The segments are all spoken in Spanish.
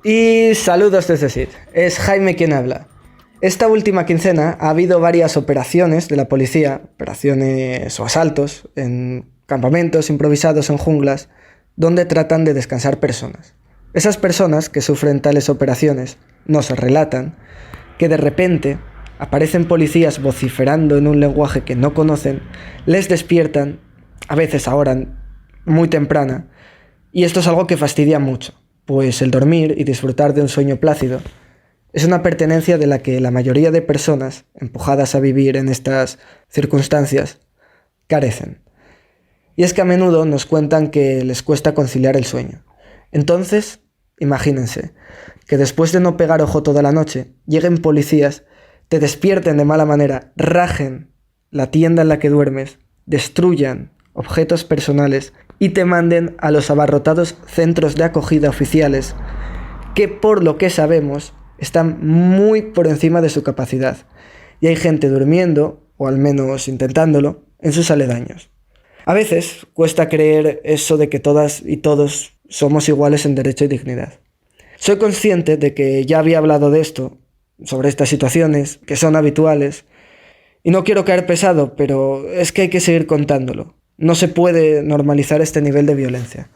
Y saludos desde SID, es Jaime quien habla. Esta última quincena ha habido varias operaciones de la policía, operaciones o asaltos en campamentos improvisados en junglas, donde tratan de descansar personas. Esas personas que sufren tales operaciones nos relatan que de repente aparecen policías vociferando en un lenguaje que no conocen, les despiertan, a veces a hora muy temprana, y esto es algo que fastidia mucho, pues el dormir y disfrutar de un sueño plácido es una pertenencia de la que la mayoría de personas empujadas a vivir en estas circunstancias carecen. Y es que a menudo nos cuentan que les cuesta conciliar el sueño. Entonces, imagínense que después de no pegar ojo toda la noche, lleguen policías, te despierten de mala manera, rajen la tienda en la que duermes, destruyan objetos personales y te manden a los abarrotados centros de acogida oficiales que, por lo que sabemos, están muy por encima de su capacidad y hay gente durmiendo, o al menos intentándolo, en sus aledaños. A veces cuesta creer eso de que todas y todos somos iguales en derecho y dignidad. Soy consciente de que ya había hablado de esto, sobre estas situaciones que son habituales, y no quiero caer pesado, pero es que hay que seguir contándolo. No se puede normalizar este nivel de violencia.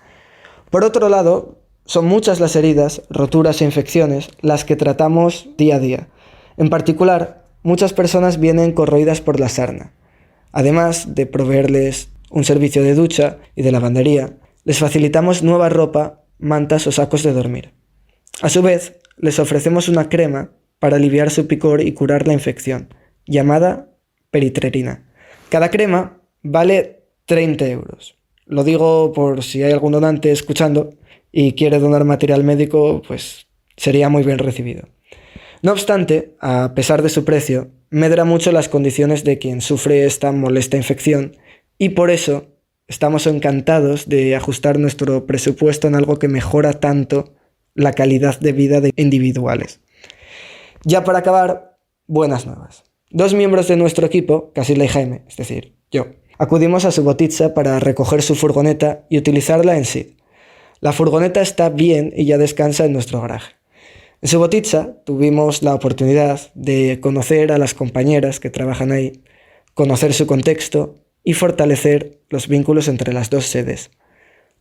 Por otro lado, son muchas las heridas, roturas e infecciones las que tratamos día a día. En particular, muchas personas vienen corroídas por la sarna. Además de proveerles un servicio de ducha y de lavandería, les facilitamos nueva ropa, mantas o sacos de dormir. A su vez, les ofrecemos una crema para aliviar su picor y curar la infección, llamada peritrerina. Cada crema vale 30 euros. Lo digo por si hay algún donante escuchando y quiere donar material médico, pues sería muy bien recibido. No obstante, a pesar de su precio, medra mucho las condiciones de quien sufre esta molesta infección y por eso estamos encantados de ajustar nuestro presupuesto en algo que mejora tanto la calidad de vida de individuales. Ya para acabar, buenas nuevas. 2 miembros de nuestro equipo, Casilla y Jaime, es decir, yo, acudimos a Subotica para recoger su furgoneta y utilizarla en SID. La furgoneta está bien y ya descansa en nuestro garaje. En Subotica tuvimos la oportunidad de conocer a las compañeras que trabajan ahí, conocer su contexto y fortalecer los vínculos entre las dos sedes,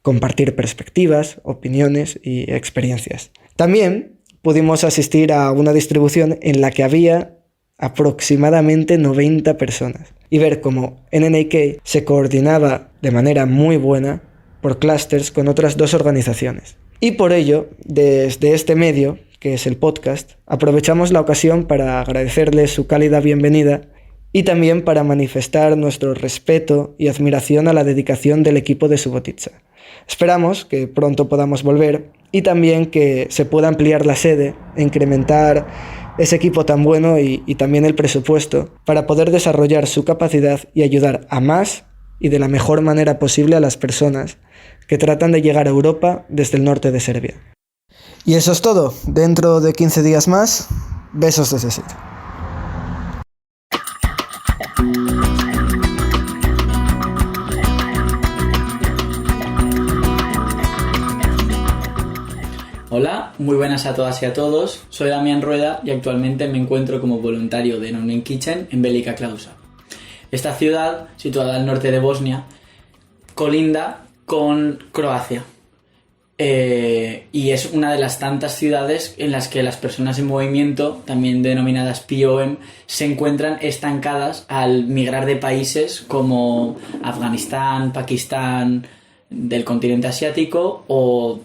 compartir perspectivas, opiniones y experiencias. También pudimos asistir a una distribución en la que había aproximadamente 90 personas y ver cómo NNK se coordinaba de manera muy buena por clústeres con otras 2 organizaciones. Y por ello, desde este medio, que es el podcast, aprovechamos la ocasión para agradecerles su cálida bienvenida y también para manifestar nuestro respeto y admiración a la dedicación del equipo de Subotica. Esperamos que pronto podamos volver y también que se pueda ampliar la sede e incrementar ese equipo tan bueno y también el presupuesto para poder desarrollar su capacidad y ayudar a más y de la mejor manera posible a las personas que tratan de llegar a Europa desde el norte de Serbia. Y eso es todo. Dentro de 15 días más, besos desde SID. Hola, muy buenas a todas y a todos. Soy Damián Rueda y actualmente me encuentro como voluntario de Nonen Kitchen en Velika Klausa. Esta ciudad, situada al norte de Bosnia, colinda con Croacia. Y es una de las tantas ciudades en las que las personas en movimiento, también denominadas POM, se encuentran estancadas al migrar de países como Afganistán, Pakistán, del continente asiático o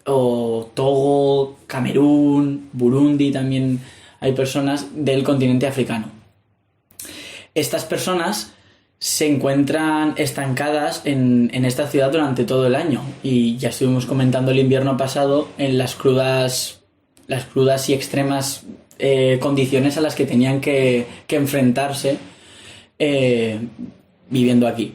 Togo, Camerún, Burundi, también hay personas del continente africano. Estas personas se encuentran estancadas en esta ciudad durante todo el año y ya estuvimos comentando el invierno pasado en las crudas y extremas condiciones a las que tenían que enfrentarse viviendo aquí.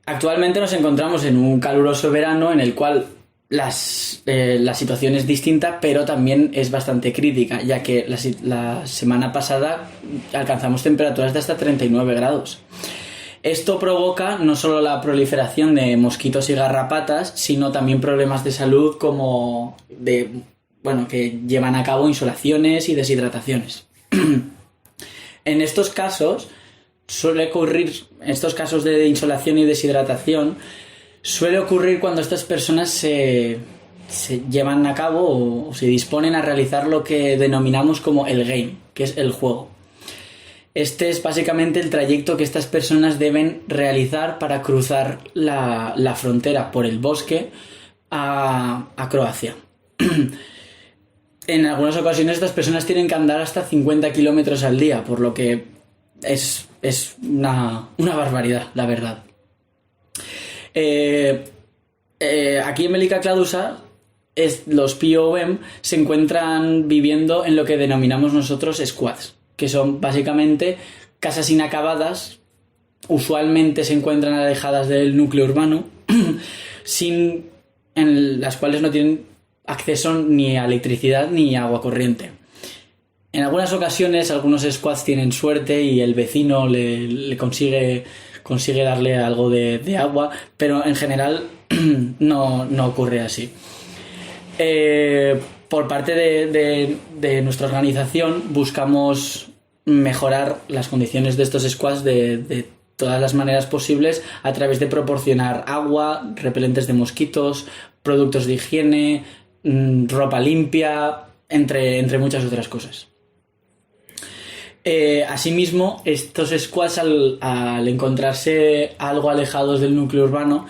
Actualmente nos encontramos en un caluroso verano en el cual la situación es distinta, pero también es bastante crítica, ya que la semana pasada alcanzamos temperaturas de hasta 39 grados. Esto provoca no solo la proliferación de mosquitos y garrapatas, sino también problemas de salud que llevan a cabo insolaciones y deshidrataciones. En estos casos de insolación y deshidratación, suele ocurrir cuando estas personas se llevan a cabo o se disponen a realizar lo que denominamos como el game, que es el juego. Este es básicamente el trayecto que estas personas deben realizar para cruzar la frontera por el bosque a Croacia. En algunas ocasiones estas personas tienen que andar hasta 50 kilómetros al día, por lo que es una barbaridad, la verdad. Aquí en Velika Kladuša los POM se encuentran viviendo en lo que denominamos nosotros squads, que son básicamente casas inacabadas, usualmente se encuentran alejadas del núcleo urbano, en las cuales no tienen acceso ni a electricidad ni a agua corriente. En algunas ocasiones algunos squads tienen suerte y el vecino le consigue darle algo de agua, pero en general no ocurre así. Por parte de nuestra organización buscamos mejorar las condiciones de estos squads de todas las maneras posibles a través de proporcionar agua, repelentes de mosquitos, productos de higiene, ropa limpia, entre muchas otras cosas. Asimismo, estos squads al encontrarse algo alejados del núcleo urbano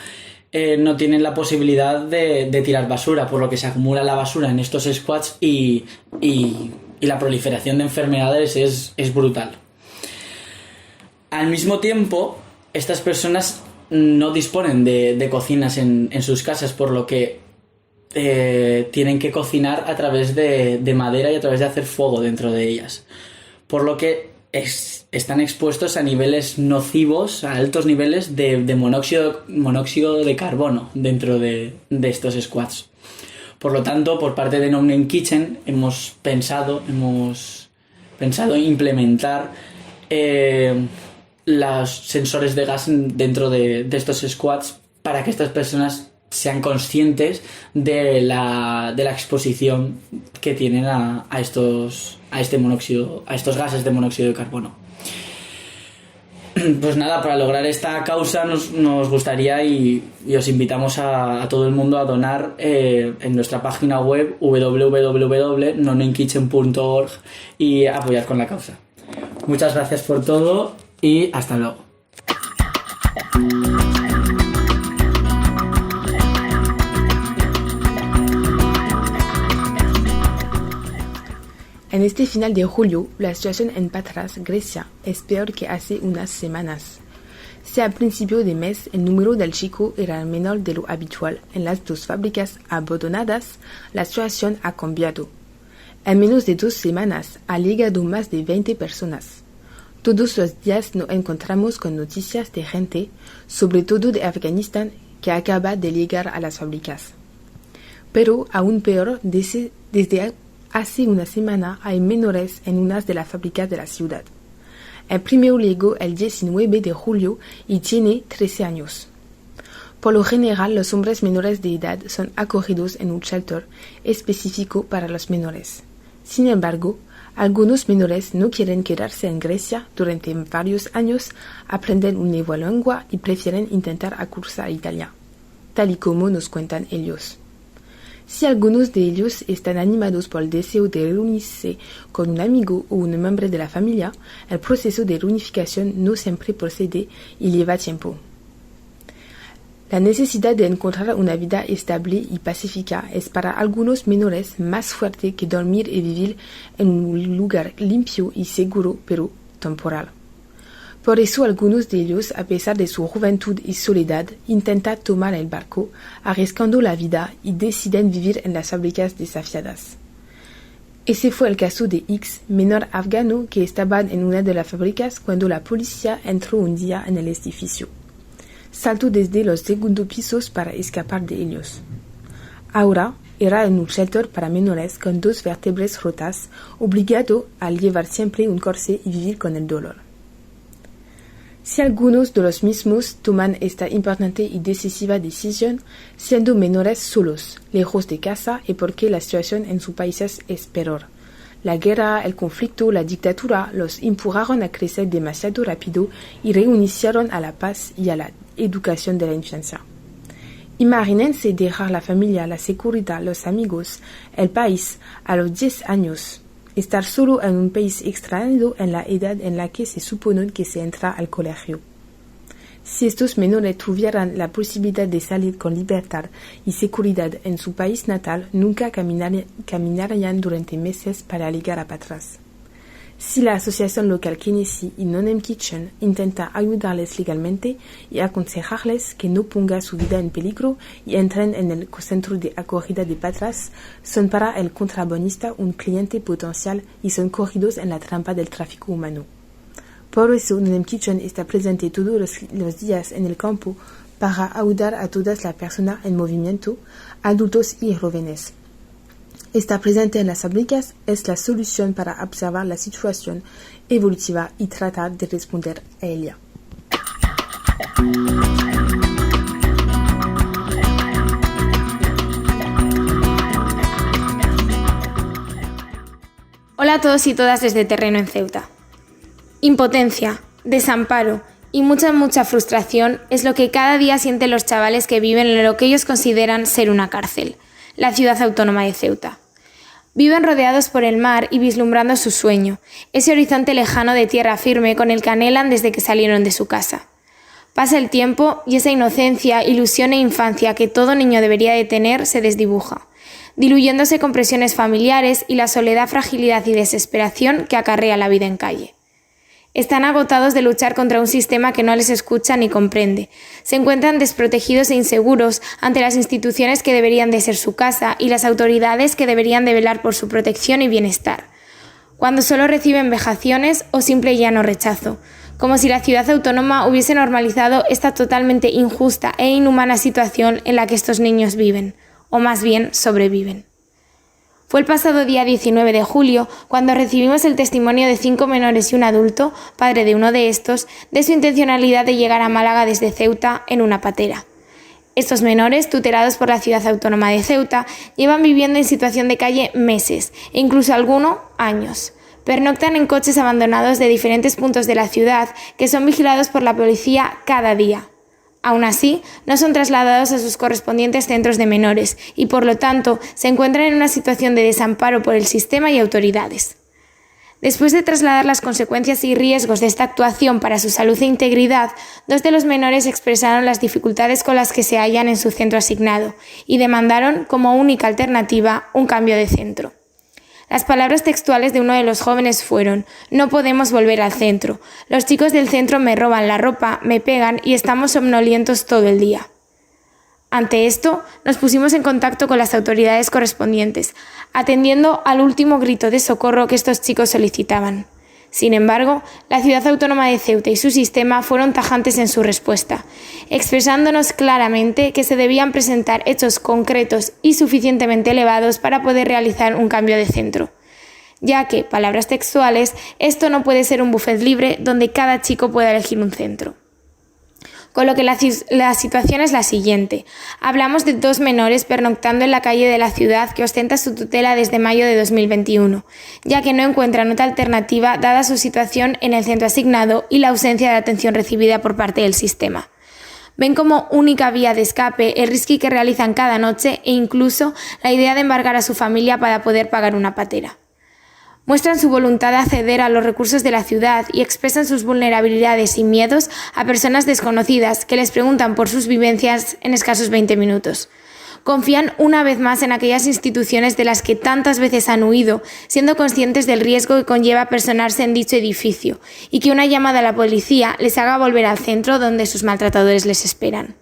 no tienen la posibilidad de tirar basura, por lo que se acumula la basura en estos squads y la proliferación de enfermedades es brutal. Al mismo tiempo, estas personas no disponen de cocinas en sus casas, por lo que tienen que cocinar a través de madera y a través de hacer fuego dentro de ellas, por lo que están expuestos a niveles nocivos, a altos niveles de monóxido de carbono dentro de estos squads. Por lo tanto, por parte de No Name Kitchen hemos pensado implementar los sensores de gas dentro de estos squads para que estas personas sean conscientes de la exposición que tienen a estos gases de monóxido de carbono. Pues nada, para lograr esta causa nos gustaría y os invitamos a todo el mundo a donar en nuestra página web www.nonamekitchen.org y apoyar con la causa. Muchas gracias por todo y hasta luego. En este final de julio, la situación en Patras, Grecia, es peor que hace unas semanas. Si a principio de mes el número del chico era menor de lo habitual en las dos fábricas abandonadas, la situación ha cambiado. En menos de 2 semanas ha llegado más de 20 personas. Todos los días nos encontramos con noticias de gente, sobre todo de Afganistán, que acaba de llegar a las fábricas. Pero aún peor, desde hace una semana hay menores en una de las fábricas de la ciudad. El primero llegó el 19 de julio y tiene 13 años. Por lo general, los hombres menores de edad son acogidos en un shelter específico para los menores. Sin embargo, algunos menores no quieren quedarse en Grecia durante varios años, aprenden una nueva lengua y prefieren intentar acursos a Italia, tal y como nos cuentan ellos. Si algunos de ellos están animados por el deseo de reunirse con un amigo o un miembro de la familia, el proceso de reunificación no siempre procede y lleva tiempo. La necesidad de encontrar una vida estable y pacífica es para algunos menores más fuerte que dormir y vivir en un lugar limpio y seguro, pero temporal. Por eso algunos de ellos, a pesar de su juventud y soledad, intentan tomar el barco, arriesgando la vida y deciden vivir en las fábricas desafiadas. Ese fue el caso de X, menor afgano que estaba en una de las fábricas cuando la policía entró un día en el edificio. Saltó desde los segundos pisos para escapar de ellos. Ahora era en un shelter para menores con 2 vértebras rotas, obligado a llevar siempre un corsé y vivir con el dolor. Si algunos de los mismos toman esta importante y decisiva decisión, siendo menores solos, lejos de casa y porque la situación en sus países es peor. La guerra, el conflicto, la dictadura los impulsaron a crecer demasiado rápido y reiniciaron a la paz y a la educación de la infancia. Imagínense dejar la familia, la seguridad, los amigos, el país a los 10 años. Estar solo en un país extraño en la edad en la que se supone que se entra al colegio. Si estos menores tuvieran la posibilidad de salir con libertad y seguridad en su país natal, nunca caminarían durante meses para llegar a Patras. Si la asociación local Kinesi y No-Name Kitchen intenta ayudarles legalmente y aconsejarles que no pongan su vida en peligro y entren en el centro de acogida de Patras, son para el contrabandista un cliente potencial y son cogidos en la trampa del tráfico humano. Por eso, No-Name Kitchen está presente todos los días en el campo para ayudar a todas las personas en movimiento, adultos y jóvenes. Estar presente en las fábricas es la solución para observar la situación evolutiva y tratar de responder a ella. Hola a todos y todas desde Terreno en Ceuta. Impotencia, desamparo y mucha frustración es lo que cada día sienten los chavales que viven en lo que ellos consideran ser una cárcel, la ciudad autónoma de Ceuta. Viven rodeados por el mar y vislumbrando su sueño, ese horizonte lejano de tierra firme con el que anhelan desde que salieron de su casa. Pasa el tiempo y esa inocencia, ilusión e infancia que todo niño debería de tener se desdibuja, diluyéndose con presiones familiares y la soledad, fragilidad y desesperación que acarrea la vida en calle. Están agotados de luchar contra un sistema que no les escucha ni comprende. Se encuentran desprotegidos e inseguros ante las instituciones que deberían de ser su casa y las autoridades que deberían de velar por su protección y bienestar. Cuando solo reciben vejaciones o simple y llano rechazo, como si la ciudad autónoma hubiese normalizado esta totalmente injusta e inhumana situación en la que estos niños viven, o más bien sobreviven. Fue el pasado día 19 de julio cuando recibimos el testimonio de 5 menores y un adulto, padre de uno de estos, de su intencionalidad de llegar a Málaga desde Ceuta en una patera. Estos menores, tutelados por la ciudad autónoma de Ceuta, llevan viviendo en situación de calle meses e incluso algunos años. Pernoctan en coches abandonados de diferentes puntos de la ciudad que son vigilados por la policía cada día. Aún así, no son trasladados a sus correspondientes centros de menores y, por lo tanto, se encuentran en una situación de desamparo por el sistema y autoridades. Después de trasladar las consecuencias y riesgos de esta actuación para su salud e integridad, 2 de los menores expresaron las dificultades con las que se hallan en su centro asignado y demandaron, como única alternativa, un cambio de centro. Las palabras textuales de uno de los jóvenes fueron: «No podemos volver al centro. Los chicos del centro me roban la ropa, me pegan y estamos somnolientos todo el día». Ante esto, nos pusimos en contacto con las autoridades correspondientes, atendiendo al último grito de socorro que estos chicos solicitaban. Sin embargo, la ciudad autónoma de Ceuta y su sistema fueron tajantes en su respuesta, expresándonos claramente que se debían presentar hechos concretos y suficientemente elevados para poder realizar un cambio de centro, ya que, palabras textuales, esto no puede ser un buffet libre donde cada chico pueda elegir un centro. Con lo que la situación es la siguiente. Hablamos de 2 menores pernoctando en la calle de la ciudad que ostenta su tutela desde mayo de 2021, ya que no encuentran otra alternativa dada su situación en el centro asignado y la ausencia de atención recibida por parte del sistema. Ven como única vía de escape el risky que realizan cada noche e incluso la idea de embargar a su familia para poder pagar una patera. Muestran su voluntad de acceder a los recursos de la ciudad y expresan sus vulnerabilidades y miedos a personas desconocidas que les preguntan por sus vivencias en escasos 20 minutos. Confían una vez más en aquellas instituciones de las que tantas veces han huido, siendo conscientes del riesgo que conlleva personarse en dicho edificio y que una llamada a la policía les haga volver al centro donde sus maltratadores les esperan.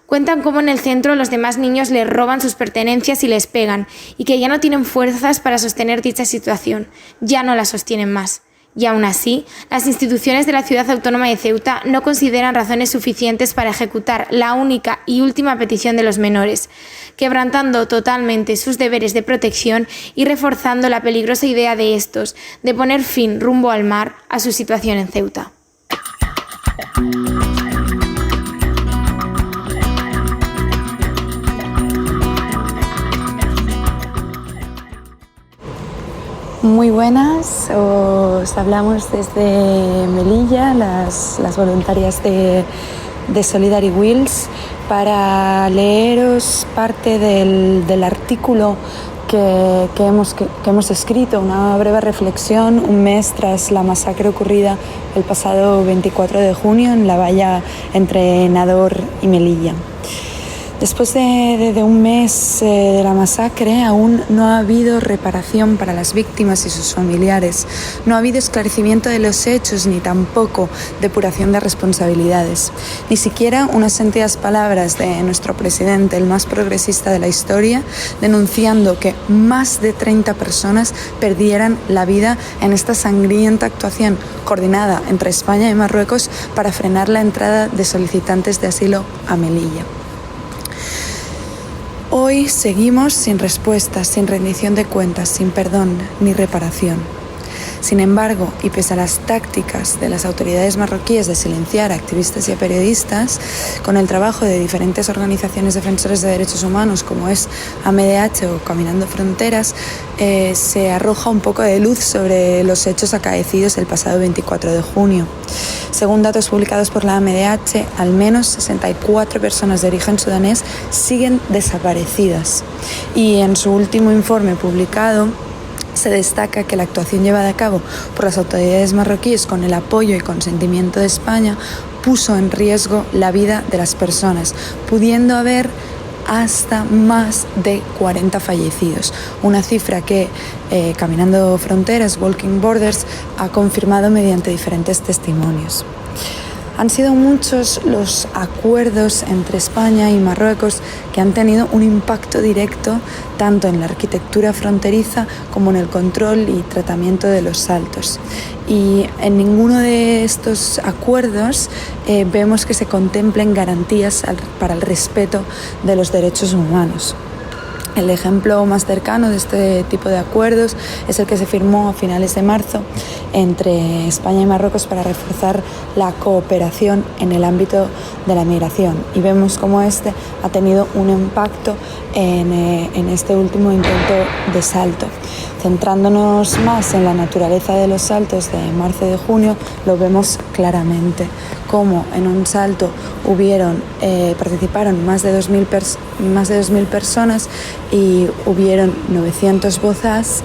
Cuentan cómo en el centro los demás niños les roban sus pertenencias y les pegan, y que ya no tienen fuerzas para sostener dicha situación, ya no la sostienen más, Y aún así, las instituciones de la ciudad autónoma de Ceuta no consideran razones suficientes para ejecutar la única y última petición de los menores, quebrantando totalmente sus deberes de protección y reforzando la peligrosa idea de estos de poner fin rumbo al mar a su situación en Ceuta. Muy buenas, os hablamos desde Melilla, las voluntarias de Solidary Wheels, para leeros parte del artículo que hemos escrito, una breve reflexión un mes tras la masacre ocurrida el pasado 24 de junio en la valla entre Nador y Melilla. Después de un mes de la masacre, aún no ha habido reparación para las víctimas y sus familiares. No ha habido esclarecimiento de los hechos ni tampoco depuración de responsabilidades. Ni siquiera unas sentidas palabras de nuestro presidente, el más progresista de la historia, denunciando que más de 30 personas perdieran la vida en esta sangrienta actuación coordinada entre España y Marruecos para frenar la entrada de solicitantes de asilo a Melilla. Hoy seguimos sin respuestas, sin rendición de cuentas, sin perdón ni reparación. Sin embargo, y pese a las tácticas de las autoridades marroquíes de silenciar a activistas y a periodistas, con el trabajo de diferentes organizaciones defensoras de derechos humanos como es AMDH o Caminando Fronteras, se arroja un poco de luz sobre los hechos acaecidos el pasado 24 de junio. Según datos publicados por la AMDH, al menos 64 personas de origen sudanés siguen desaparecidas. Y en su último informe publicado, se destaca que la actuación llevada a cabo por las autoridades marroquíes con el apoyo y consentimiento de España puso en riesgo la vida de las personas, pudiendo haber hasta más de 40 fallecidos, una cifra que Caminando Fronteras, Walking Borders, ha confirmado mediante diferentes testimonios. Han sido muchos los acuerdos entre España y Marruecos que han tenido un impacto directo tanto en la arquitectura fronteriza como en el control y tratamiento de los saltos. Y en ninguno de estos acuerdos vemos que se contemplen garantías para el respeto de los derechos humanos. El ejemplo más cercano de este tipo de acuerdos es el que se firmó a finales de marzo entre España y Marruecos para reforzar la cooperación en el ámbito de la migración. Y vemos cómo este ha tenido un impacto en este último intento de salto. Centrándonos más en la naturaleza de los saltos de marzo y de junio, lo vemos claramente, cómo en un salto participaron más de 2.000 personas y hubieron 900 bozas.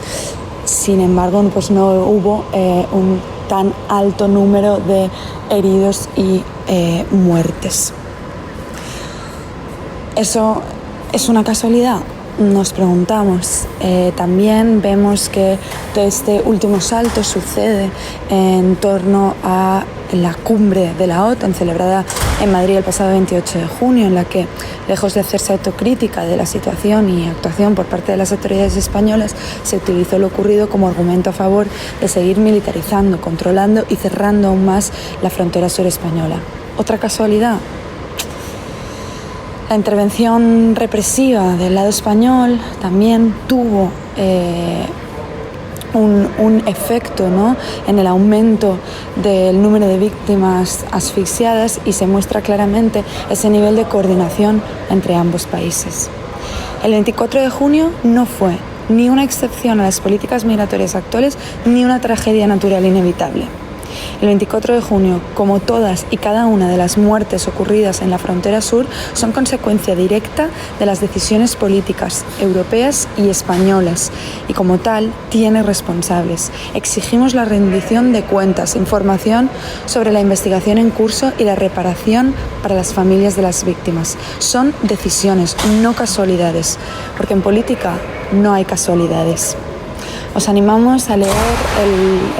Sin embargo, pues no hubo un tan alto número de heridos y muertes. ¿Eso es una casualidad? Nos preguntamos. También vemos que todo este último salto sucede en torno a la cumbre de la OTAN celebrada en Madrid el pasado 28 de junio, en la que, lejos de hacerse autocrítica de la situación y actuación por parte de las autoridades españolas, se utilizó lo ocurrido como argumento a favor de seguir militarizando, controlando y cerrando aún más la frontera sur española. ¿Otra casualidad? La intervención represiva del lado español también tuvo un efecto, ¿no?, en el aumento del número de víctimas asfixiadas, y se muestra claramente ese nivel de coordinación entre ambos países. El 24 de junio no fue ni una excepción a las políticas migratorias actuales ni una tragedia natural inevitable. El 24 de junio, como todas y cada una de las muertes ocurridas en la frontera sur, son consecuencia directa de las decisiones políticas europeas y españolas, y como tal, tiene responsables. Exigimos la rendición de cuentas, información sobre la investigación en curso y la reparación para las familias de las víctimas. Son decisiones, no casualidades, porque en política no hay casualidades. Os animamos a leer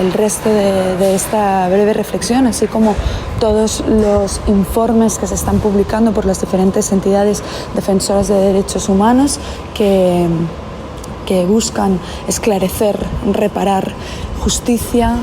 el resto de esta breve reflexión, así como todos los informes que se están publicando por las diferentes entidades defensoras de derechos humanos que buscan esclarecer, reparar justicia,